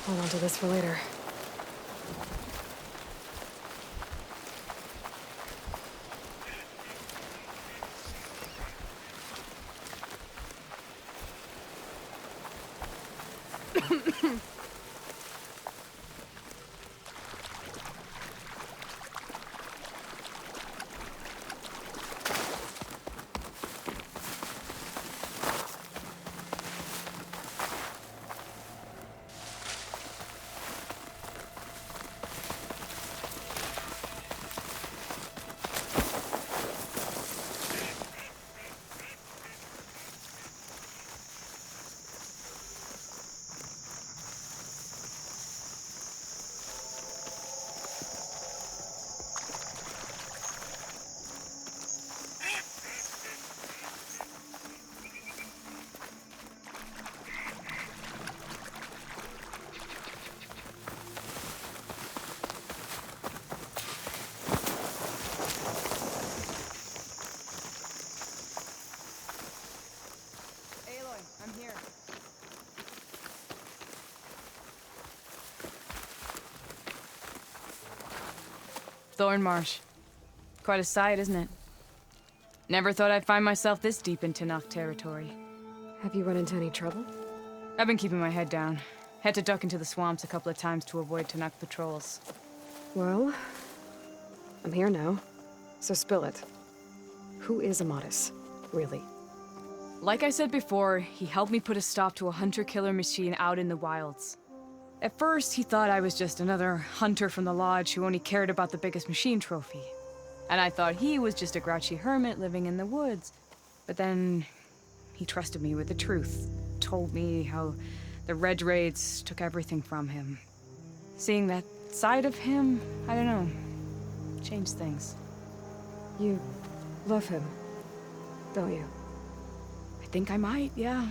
Hold on to this for later. I'm here. Thorn Marsh. Quite a sight, isn't it? Never thought I'd find myself this deep in Tenakth territory. Have you run into any trouble? I've been keeping my head down. Had to duck into the swamps a couple of times to avoid Tenakth patrols. Well, I'm here now, so spill it. Who is Amatis, really? Like I said before, he helped me put a stop to a hunter-killer machine out in the wilds. At first, he thought I was just another hunter from the Lodge who only cared about the biggest machine trophy. And I thought he was just a grouchy hermit living in the woods. But then, he trusted me with the truth. Told me how the Red Raids took everything from him. Seeing that side of him, I don't know, changed things. You love him, don't you? I think I might, yeah.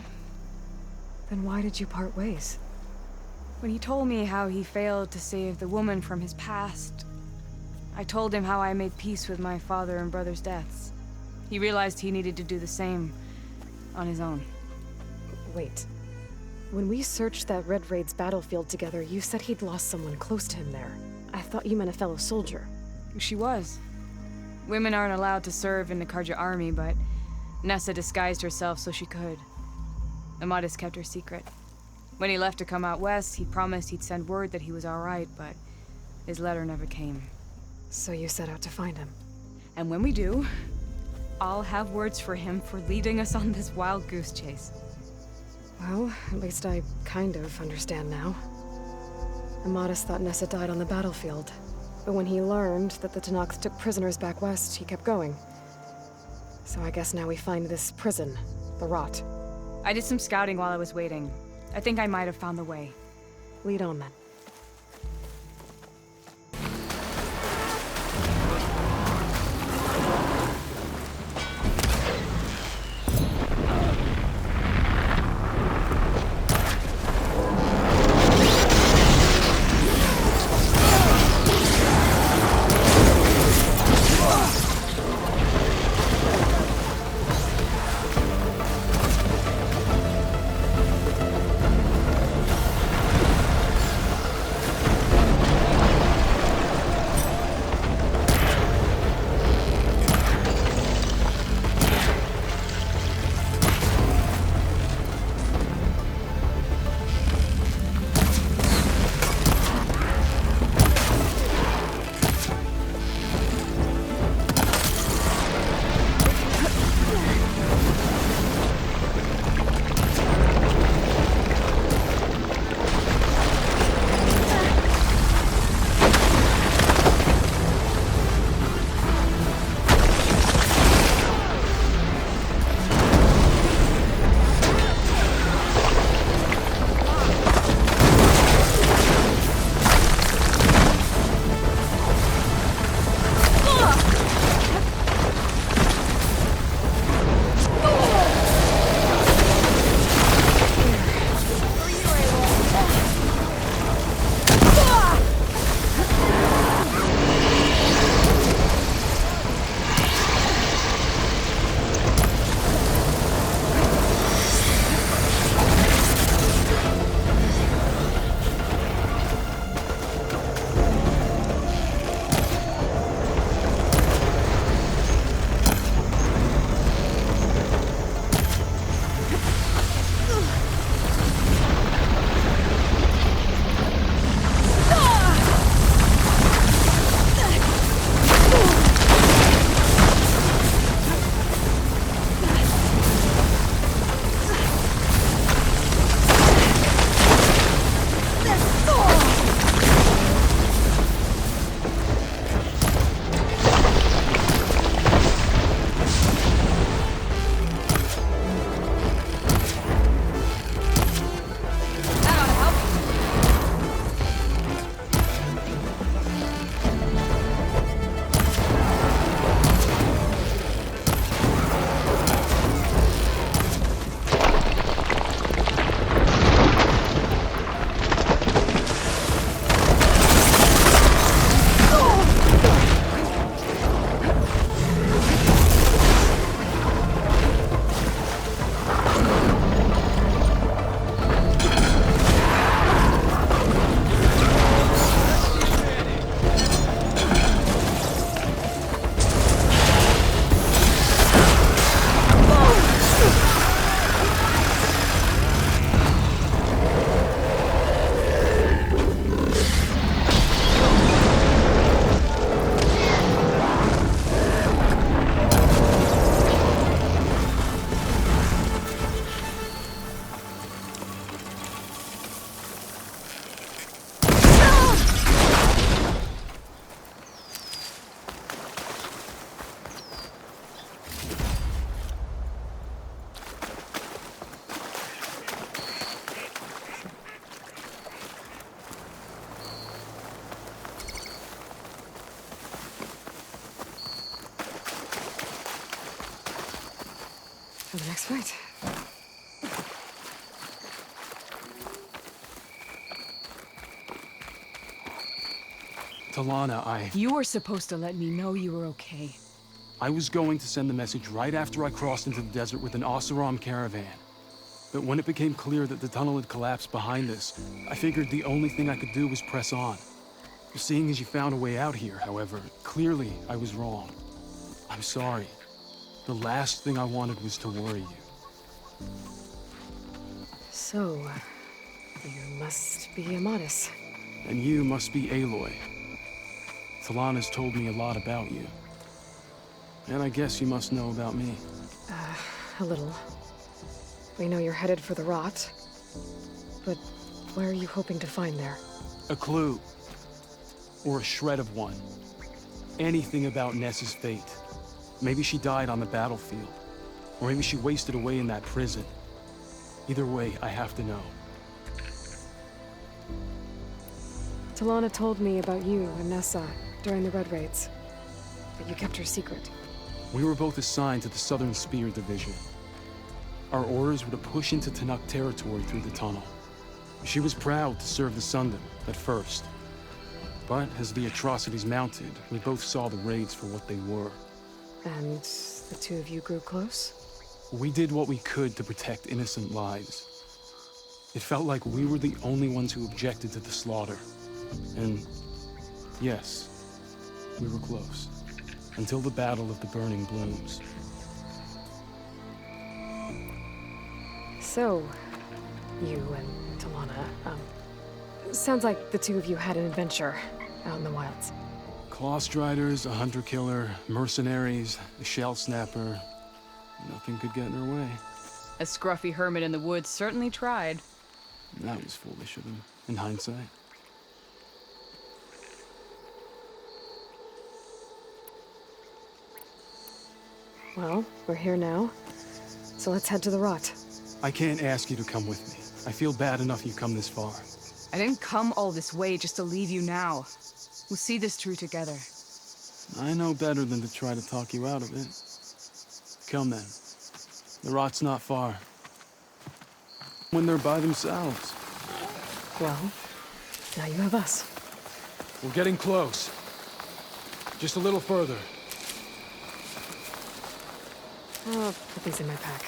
Then why did you part ways? When he told me how he failed to save the woman from his past, I told him how I made peace with my father and brother's deaths. He realized he needed to do the same on his own. Wait. When we searched that Red Raid's battlefield together, you said he'd lost someone close to him there. I thought you meant a fellow soldier. She was. Women aren't allowed to serve in the Karja army, but Nessa disguised herself so she could. Amatis kept her secret. When he left to come out west, he promised he'd send word that he was all right, but his letter never came. So you set out to find him. And when we do, I'll have words for him for leading us on this wild goose chase. Well, at least I kind of understand now. Amatis thought Nessa died on the battlefield, but when he learned that the Tenakth took prisoners back west, he kept going. So I guess now we find this prison, the Rot. I did some scouting while I was waiting. I think I might have found the way. Lead on then. That's right. Talana, You were supposed to let me know you were okay. I was going to send the message right after I crossed into the desert with an Oseram caravan. But when it became clear that the tunnel had collapsed behind us, I figured the only thing I could do was press on. Seeing as you found a way out here, however, clearly I was wrong. I'm sorry. The last thing I wanted was to worry you. So, you must be Amadis. And you must be Aloy. Talana's told me a lot about you. And I guess you must know about me. A little. We know you're headed for the rot. But where are you hoping to find there? A clue. Or a shred of one. Anything about Ness's fate. Maybe she died on the battlefield. Or maybe she wasted away in that prison. Either way, I have to know. Talana told me about you and Nessa during the Red Raids. But you kept her secret. We were both assigned to the Southern Spear Division. Our orders were to push into Tanakh territory through the tunnel. She was proud to serve the Sundom at first. But as the atrocities mounted, we both saw the raids for what they were. And the two of you grew close? We did what we could to protect innocent lives. It felt like we were the only ones who objected to the slaughter. And yes, we were close. Until the Battle of the Burning Blooms. So, you and Talana, sounds like the two of you had an adventure out in the wilds. Clawstriders, a hunter-killer, mercenaries, a shell snapper. Nothing could get in her way. A scruffy hermit in the woods certainly tried. That was foolish of him, in hindsight. Well, we're here now, so let's head to the rot. I can't ask you to come with me. I feel bad enough you've come this far. I didn't come all this way just to leave you now. We'll see this through together. I know better than to try to talk you out of it. Come then. The rot's not far. When they're by themselves. Well, now you have us. We're getting close. Just a little further. I'll put these in my pack.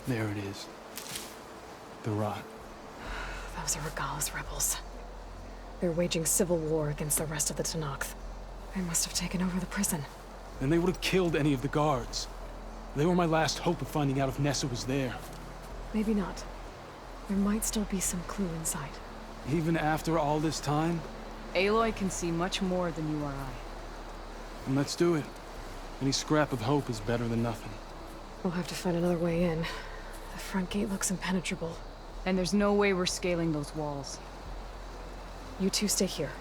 There it is. The rot. Those are Regala's rebels. They're waging civil war against the rest of the Tanakh. They must have taken over the prison. Then they would have killed any of the guards. They were my last hope of finding out if Nessa was there. Maybe not. There might still be some clue inside. Even after all this time? Aloy can see much more than you or I. And let's do it. Any scrap of hope is better than nothing. We'll have to find another way in. The front gate looks impenetrable. And there's no way we're scaling those walls. You two stay here.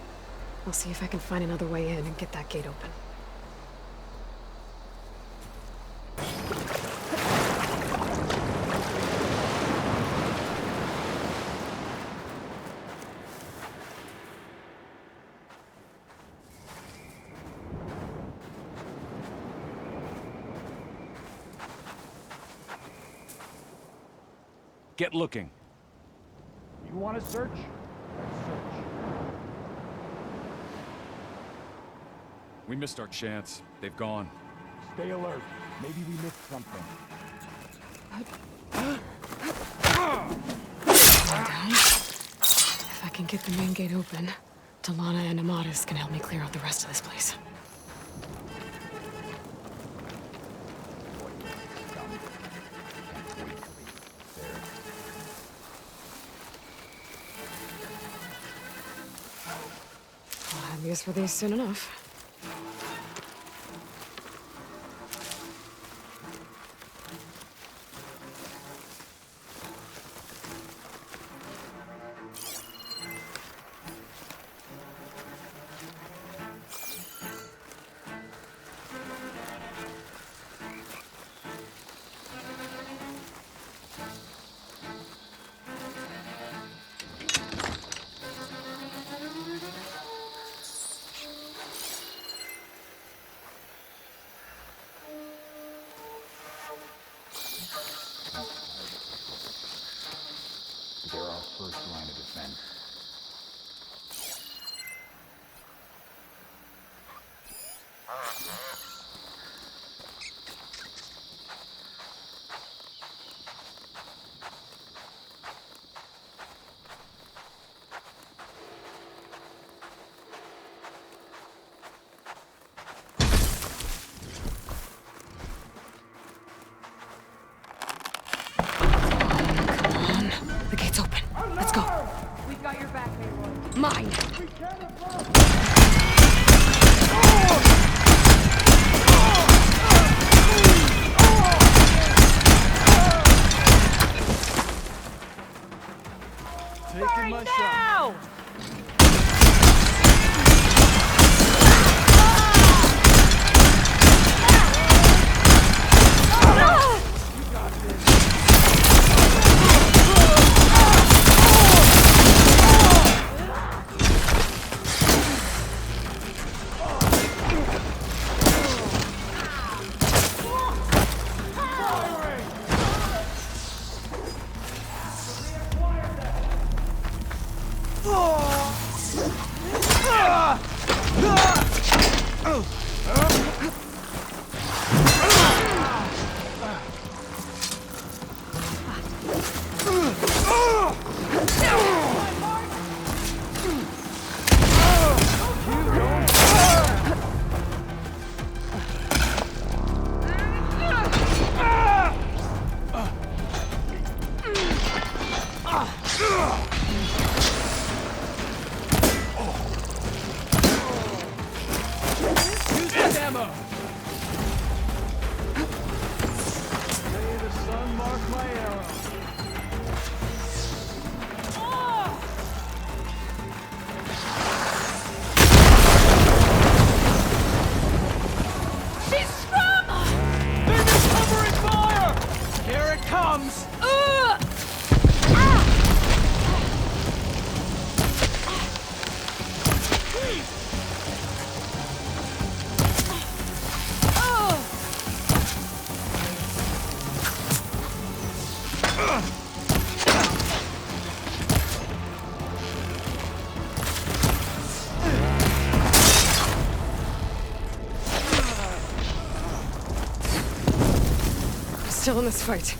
I'll see if I can find another way in and get that gate open. Get looking. You want to search? Let's search. We missed our chance. They've gone. Stay alert. Maybe we missed something. If I can get the main gate open, Talana and Amadis can help me clear out the rest of this place. I'll have use for these soon enough. The gate's open. Let's go. We've got your back, Mayroy. Mine! Taking my shot. Now! Still in this fight.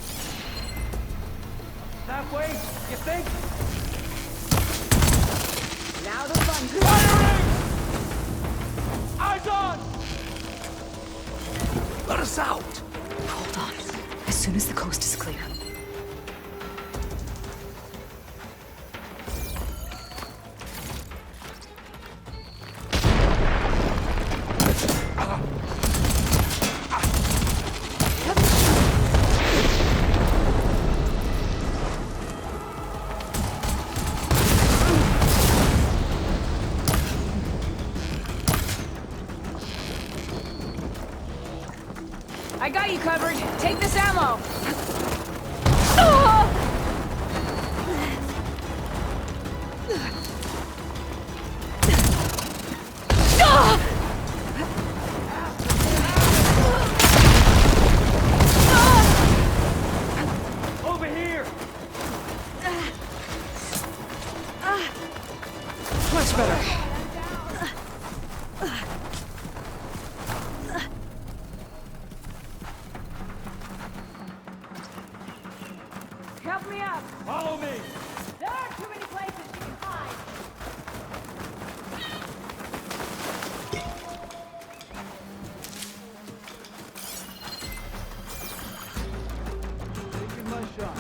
Halfway, you think? Now the fun. Firing! Eyes on! Let us out! Hold on. As soon as the coast is clear. I got you covered. Take this ammo. Over here! Much better. Help me up. Follow me! There aren't too many places you can hide. Taking my shot.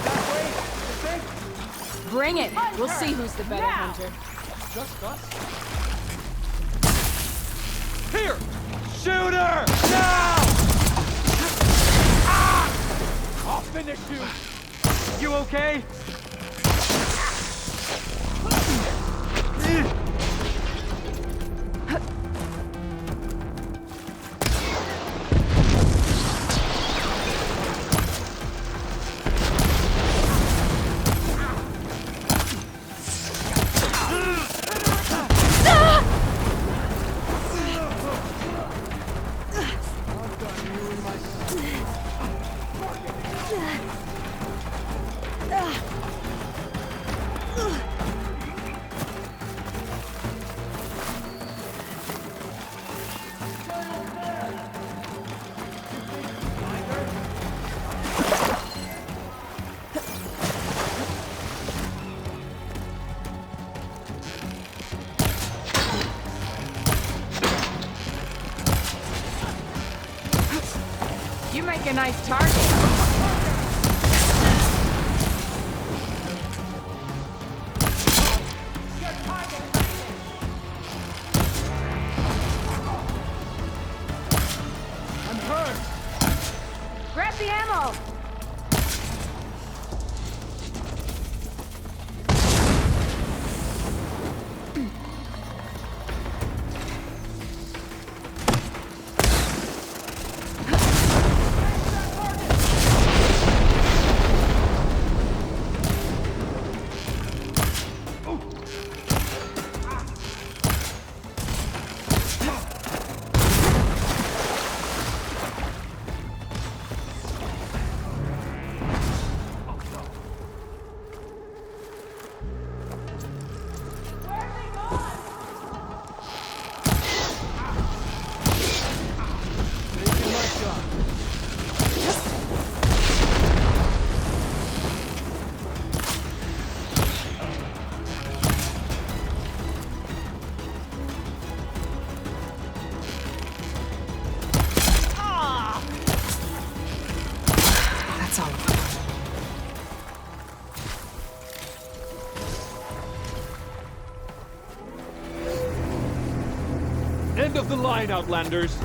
Halfway, you think? Bring it. We'll see who's the better hunter. Just us? Here! Shoot her! Now! Ah! I'll finish you! You okay? nice target. I'm hurt! Grab the ammo! That's all. End of the line, Outlanders!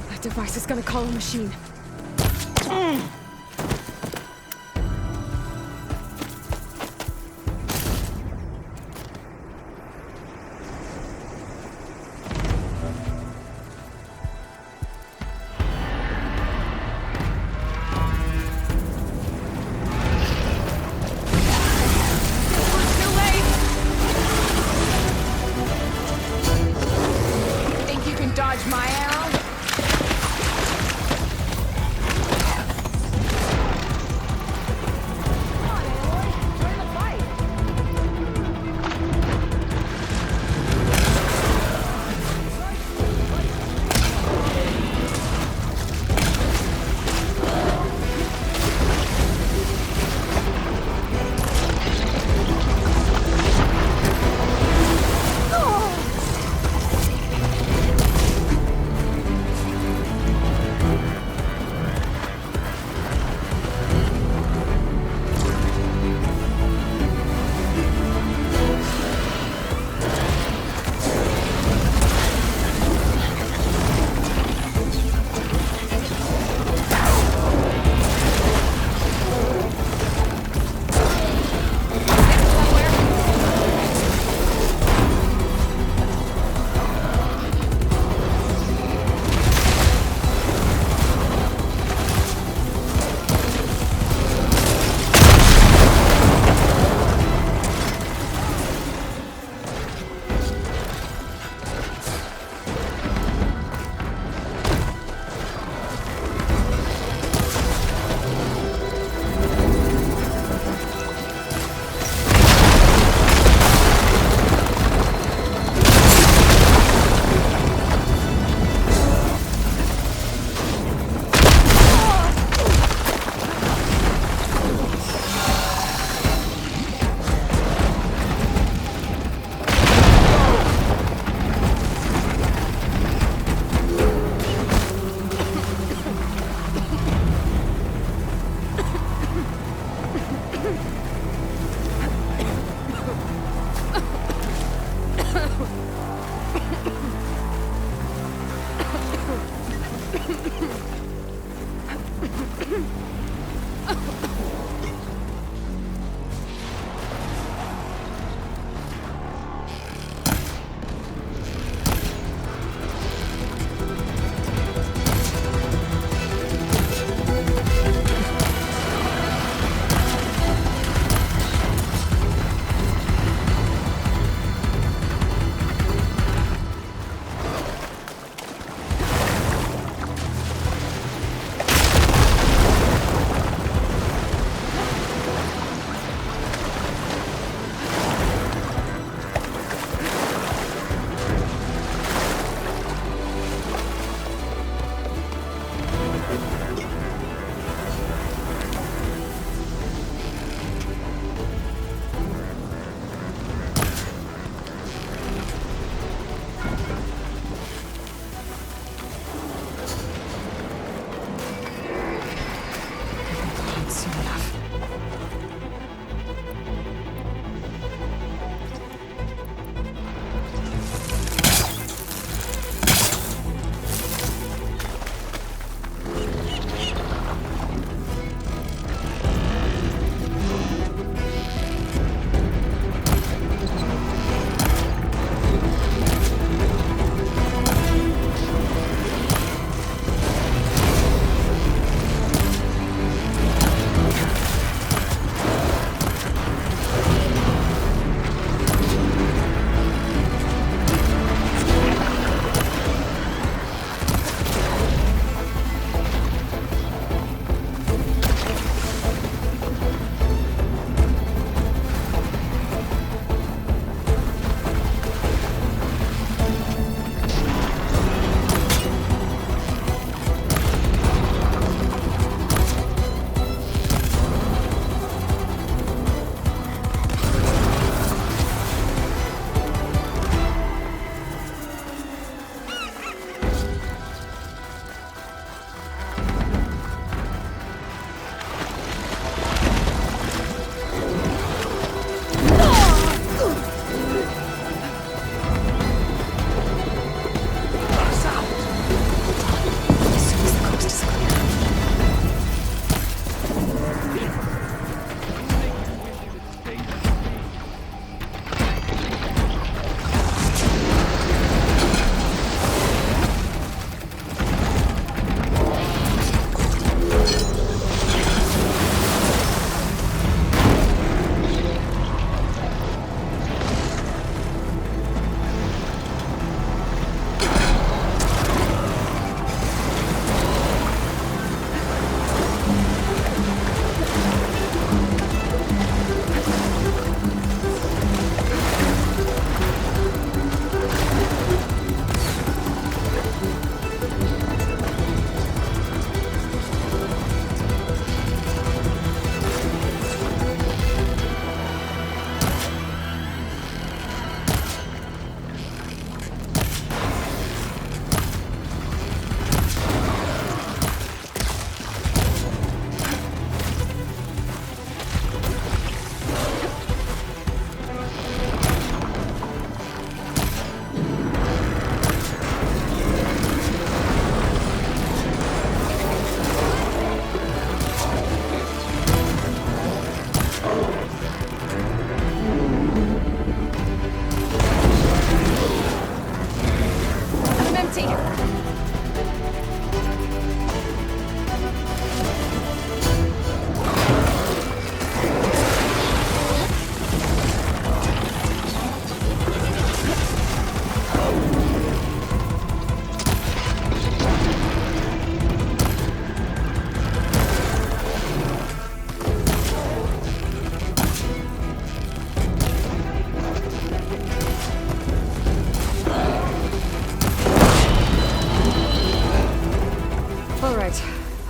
That device is gonna call a machine. Dodge my arrow? Soon enough.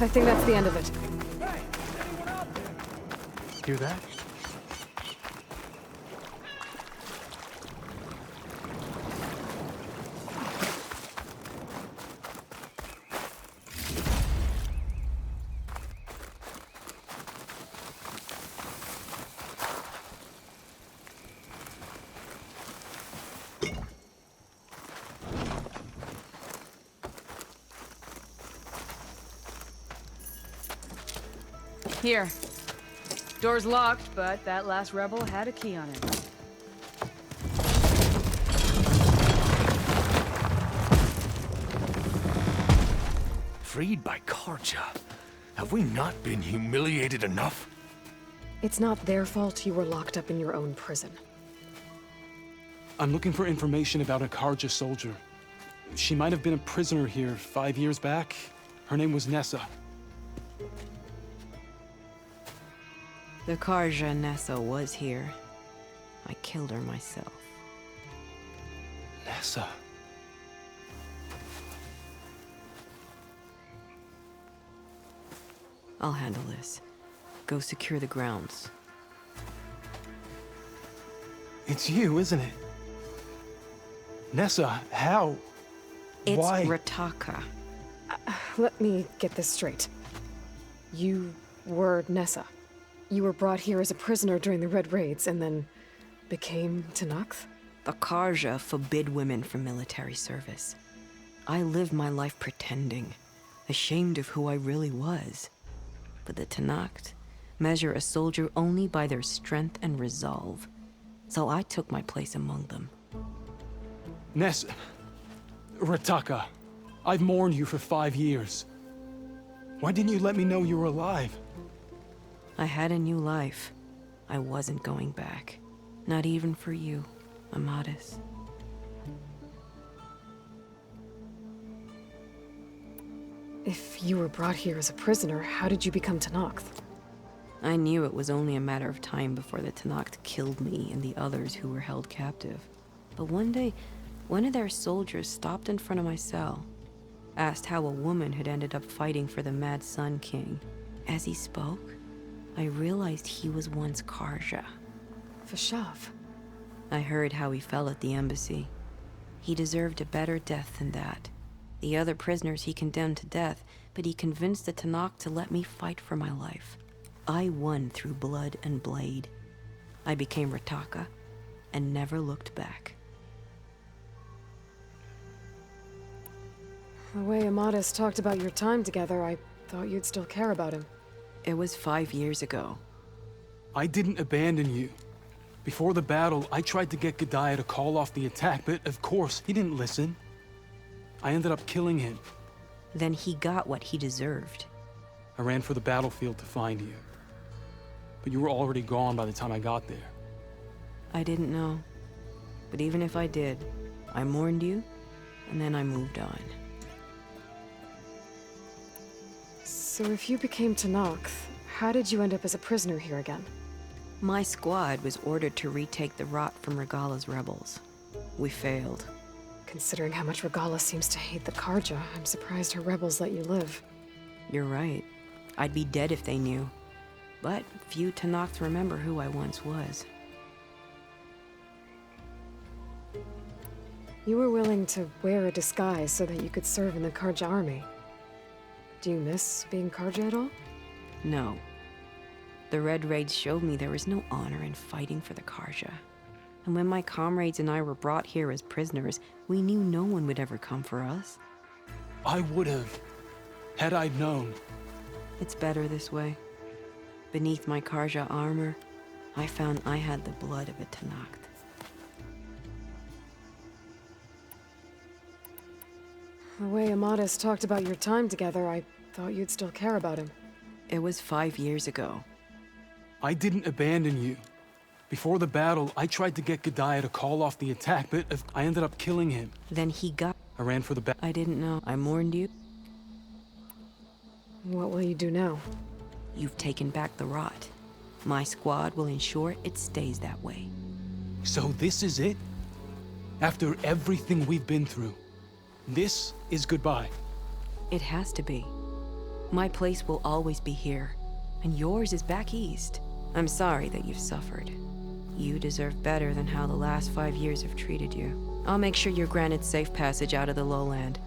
I think that's the end of it. Hear that? Here. Door's locked, but that last rebel had a key on it. Freed by Karja. Have we not been humiliated enough? It's not their fault you were locked up in your own prison. I'm looking for information about a Karja soldier. She might have been a prisoner here 5 years back. Her name was Nessa. The Karja Nessa was here. I killed her myself. Nessa? I'll handle this. Go secure the grounds. It's you, isn't it? Nessa, how? It's Why? Rataka. Let me get this straight. You were Nessa. You were brought here as a prisoner during the Red Raids and then became Tenakth? The Karja forbid women from military service. I lived my life pretending, ashamed of who I really was. But the Tenakth measure a soldier only by their strength and resolve. So I took my place among them. Ness... Rataka, I've mourned you for 5 years. Why didn't you let me know you were alive? I had a new life. I wasn't going back. Not even for you, Amadis. If you were brought here as a prisoner, how did you become Tenakth? I knew it was only a matter of time before the Tenakth killed me and the others who were held captive. But one day, one of their soldiers stopped in front of my cell, asked how a woman had ended up fighting for the Mad Sun King. As he spoke, I realized he was once Karja. Vashav. I heard how he fell at the embassy. He deserved a better death than that. The other prisoners he condemned to death, but he convinced the Tenakth to let me fight for my life. I won through blood and blade. I became Rataka, and never looked back. The way Amadis talked about your time together, I thought you'd still care about him. It was 5 years ago. I didn't abandon you. Before the battle, I tried to get G'daiah to call off the attack, but of course, he didn't listen. I ended up killing him. Then he got what he deserved. I ran for the battlefield to find you. But you were already gone by the time I got there. I didn't know. But even if I did, I mourned you, and then I moved on. So if you became Tenakth, how did you end up as a prisoner here again? My squad was ordered to retake the Rot from Regala's rebels. We failed. Considering how much Regala seems to hate the Karja, I'm surprised her rebels let you live. You're right. I'd be dead if they knew. But few Tenakth remember who I once was. You were willing to wear a disguise so that you could serve in the Karja army. Do you miss being Karja at all? No. The Red Raids showed me there was no honor in fighting for the Karja. And when my comrades and I were brought here as prisoners, we knew no one would ever come for us. I would have, had I known. It's better this way. Beneath my Karja armor, I found I had the blood of a Tenakth. The way Amadis talked about your time together, I thought you'd still care about him. It was 5 years ago. I didn't abandon you. Before the battle, I tried to get G'daiah to call off the attack, but I ended up killing him. Then he got... I ran for the I didn't know. I mourned you. What will you do now? You've taken back the Rot. My squad will ensure it stays that way. So this is it? After everything we've been through, this is goodbye. It has to be. My place will always be here, and yours is back east. I'm sorry that you've suffered. You deserve better than how the last 5 years have treated you. I'll make sure you're granted safe passage out of the lowland.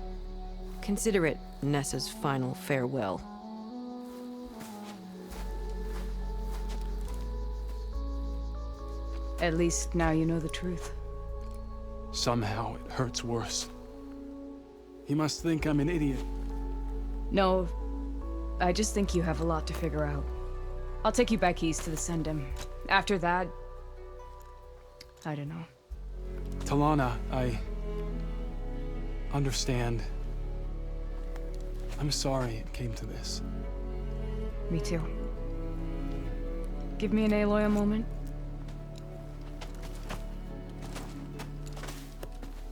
Consider it Nessa's final farewell. At least now you know the truth. Somehow it hurts worse. He must think I'm an idiot. No, I just think you have a lot to figure out. I'll take you back east to the Sendem. After that, I don't know. Talana, I understand. I'm sorry it came to this. Me too. Give me an Aloy a moment.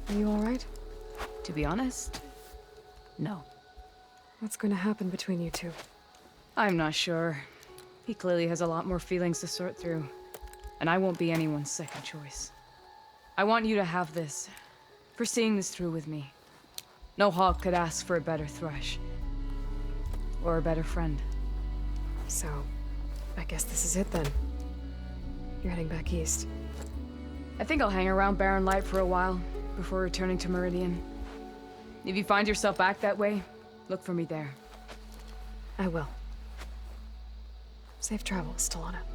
Are you alright? To be honest, no. What's going to happen between you two? I'm not sure. He clearly has a lot more feelings to sort through. And I won't be anyone's second choice. I want you to have this, for seeing this through with me. No hawk could ask for a better thrush. Or a better friend. So, I guess this is it then. You're heading back east. I think I'll hang around Barren Light for a while, before returning to Meridian. If you find yourself back that way, look for me there. I will. Safe travels, Talana.